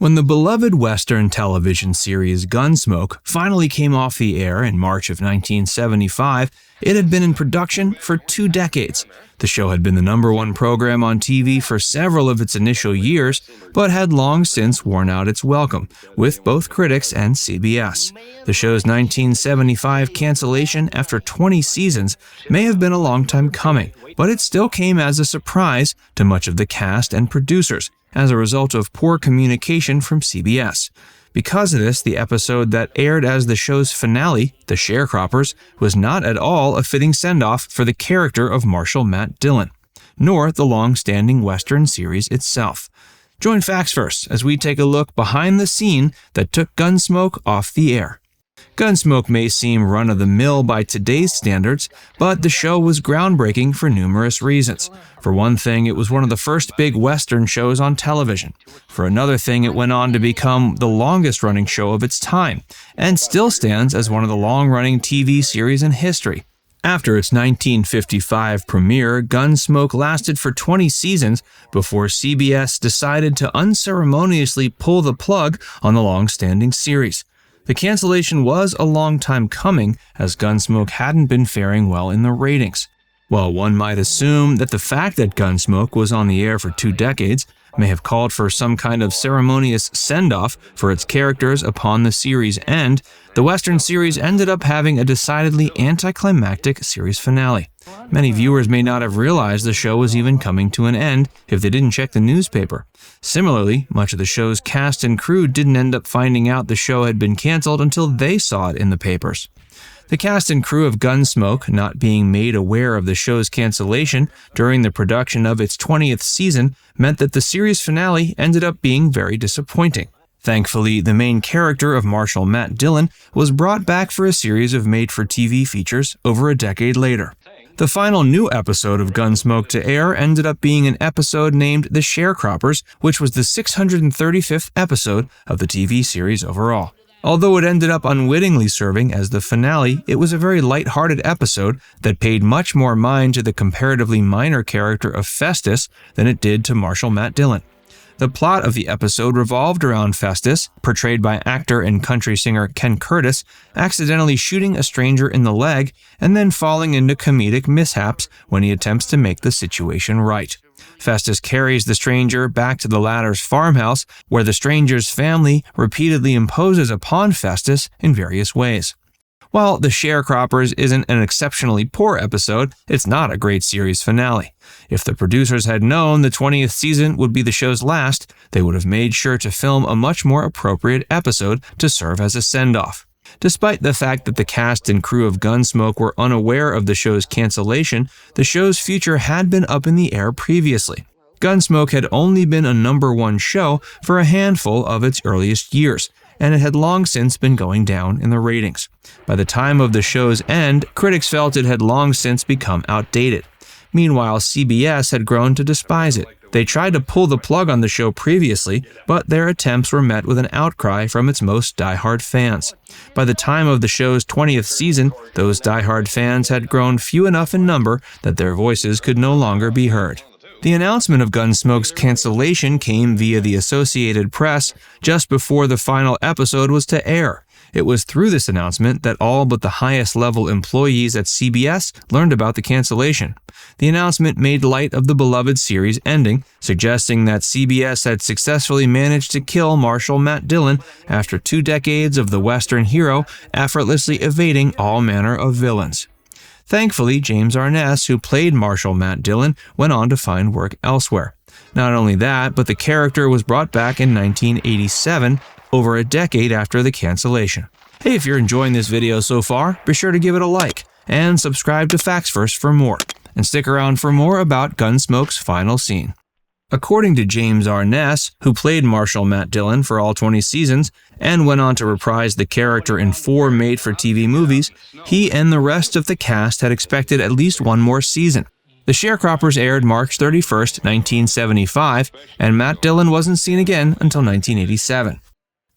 When the beloved Western television series Gunsmoke finally came off the air in March of 1975, it had been in production for 2 decades. The show had been the #1 program on TV for several of its initial years, but had long since worn out its welcome, with both critics and CBS. The show's 1975 cancellation after 20 seasons may have been a long time coming, but it still came as a surprise to much of the cast and producers, as a result of poor communication from CBS. Because of this, the episode that aired as the show's finale, The Sharecroppers, was not at all a fitting send-off for the character of Marshal Matt Dillon, nor the long-standing Western series itself. Join Facts First as we take a look behind the scene that took Gunsmoke off the air. Gunsmoke may seem run-of-the-mill by today's standards, but the show was groundbreaking for numerous reasons. For one thing, it was one of the first big Western shows on television. For another thing, it went on to become the longest-running show of its time, and still stands as one of the long-running TV series in history. After its 1955 premiere, Gunsmoke lasted for 20 seasons before CBS decided to unceremoniously pull the plug on the long-standing series. The cancellation was a long time coming, as Gunsmoke hadn't been faring well in the ratings. While one might assume that the fact that Gunsmoke was on the air for 2 decades may have called for some kind of ceremonious send-off for its characters upon the series' end, the Western series ended up having a decidedly anticlimactic series finale. Many viewers may not have realized the show was even coming to an end if they didn't check the newspaper. Similarly, much of the show's cast and crew didn't end up finding out the show had been canceled until they saw it in the papers. The cast and crew of Gunsmoke not being made aware of the show's cancellation during the production of its 20th season meant that the series finale ended up being very disappointing. Thankfully, the main character of Marshal Matt Dillon was brought back for a series of made-for-TV features over a decade later. The final new episode of Gunsmoke to air ended up being an episode named The Sharecroppers, which was the 635th episode of the TV series overall. Although it ended up unwittingly serving as the finale, it was a very light-hearted episode that paid much more mind to the comparatively minor character of Festus than it did to Marshal Matt Dillon. The plot of the episode revolved around Festus, portrayed by actor and country singer Ken Curtis, accidentally shooting a stranger in the leg and then falling into comedic mishaps when he attempts to make the situation right. Festus carries the stranger back to the latter's farmhouse, where the stranger's family repeatedly imposes upon Festus in various ways. While The Sharecroppers isn't an exceptionally poor episode, it's not a great series finale. If the producers had known the 20th season would be the show's last, they would have made sure to film a much more appropriate episode to serve as a send-off. Despite the fact that the cast and crew of Gunsmoke were unaware of the show's cancellation, the show's future had been up in the air previously. Gunsmoke had only been a #1 show for a handful of its earliest years, and it had long since been going down in the ratings. By the time of the show's end, critics felt it had long since become outdated. Meanwhile, CBS had grown to despise it. They tried to pull the plug on the show previously, but their attempts were met with an outcry from its most diehard fans. By the time of the show's 20th season, those diehard fans had grown few enough in number that their voices could no longer be heard. The announcement of Gunsmoke's cancellation came via the Associated Press just before the final episode was to air. It was through this announcement that all but the highest-level employees at CBS learned about the cancellation. The announcement made light of the beloved series ending, suggesting that CBS had successfully managed to kill Marshal Matt Dillon after 2 decades of the Western hero effortlessly evading all manner of villains. Thankfully, James Arness, who played Marshal Matt Dillon, went on to find work elsewhere. Not only that, but the character was brought back in 1987, over a decade after the cancellation. Hey, if you're enjoying this video so far, be sure to give it a like, and subscribe to Facts First for more, and stick around for more about Gunsmoke's final scene. According to James Arness, who played Marshal Matt Dillon for all 20 seasons, and went on to reprise the character in 4 made-for-TV movies, he and the rest of the cast had expected at least one more season. The Sharecroppers aired March 31st, 1975, and Matt Dillon wasn't seen again until 1987.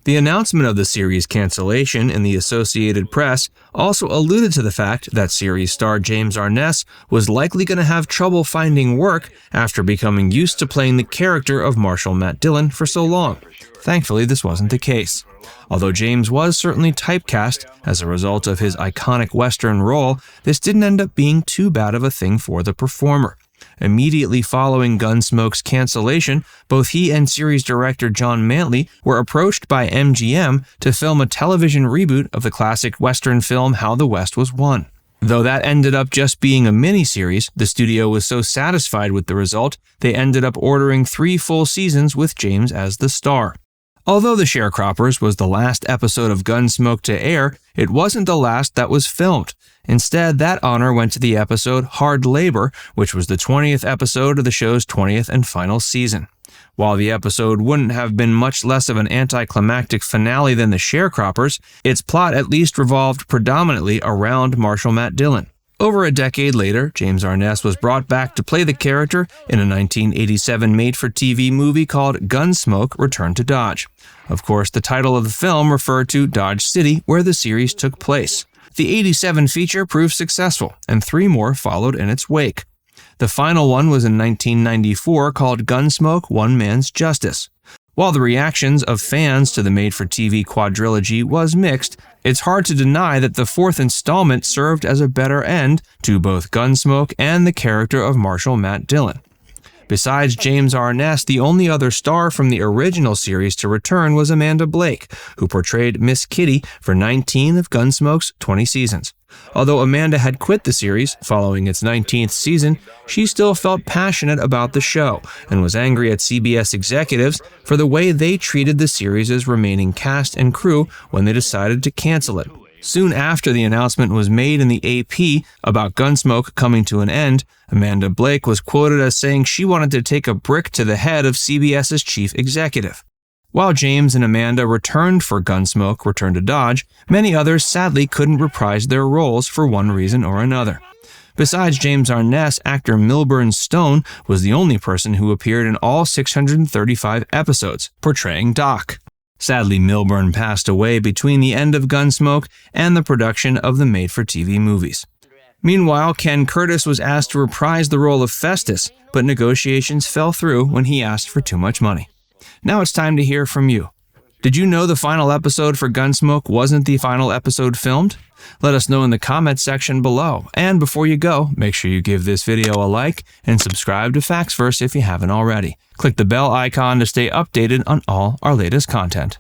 The announcement of the series' cancellation in the Associated Press also alluded to the fact that series star James Arness was likely going to have trouble finding work after becoming used to playing the character of Marshal Matt Dillon for so long. Thankfully, this wasn't the case. Although James was certainly typecast as a result of his iconic Western role, this didn't end up being too bad of a thing for the performer. Immediately following Gunsmoke's cancellation, both he and series director John Mantley were approached by MGM to film a television reboot of the classic Western film How the West Was Won. Though that ended up just being a miniseries, the studio was so satisfied with the result, they ended up ordering 3 full seasons with James as the star. Although The Sharecroppers was the last episode of Gunsmoke to air, it wasn't the last that was filmed. Instead, that honor went to the episode Hard Labor, which was the 20th episode of the show's 20th and final season. While the episode wouldn't have been much less of an anticlimactic finale than The Sharecroppers, its plot at least revolved predominantly around Marshal Matt Dillon. Over a decade later, James Arness was brought back to play the character in a 1987 made-for-TV movie called Gunsmoke: Return to Dodge. Of course, the title of the film referred to Dodge City, where the series took place. The 87 feature proved successful, and 3 more followed in its wake. The final one was in 1994 called Gunsmoke: One Man's Justice. While the reactions of fans to the made-for-TV quadrilogy was mixed, it's hard to deny that the 4th installment served as a better end to both Gunsmoke and the character of Marshal Matt Dillon. Besides James Arness, the only other star from the original series to return was Amanda Blake, who portrayed Miss Kitty for 19 of Gunsmoke's 20 seasons. Although Amanda had quit the series following its 19th season, she still felt passionate about the show and was angry at CBS executives for the way they treated the series' remaining cast and crew when they decided to cancel it. Soon after the announcement was made in the AP about Gunsmoke coming to an end, Amanda Blake was quoted as saying she wanted to take a brick to the head of CBS's chief executive. While James and Amanda returned for Gunsmoke: Return to Dodge, many others sadly couldn't reprise their roles for one reason or another. Besides James Arness, actor Milburn Stone was the only person who appeared in all 635 episodes, portraying Doc. Sadly, Milburn passed away between the end of Gunsmoke and the production of the made-for-TV movies. Meanwhile, Ken Curtis was asked to reprise the role of Festus, but negotiations fell through when he asked for too much money. Now it's time to hear from you. Did you know the final episode for Gunsmoke wasn't the final episode filmed? Let us know in the comments section below. And before you go, make sure you give this video a like and subscribe to Factsverse if you haven't already. Click the bell icon to stay updated on all our latest content.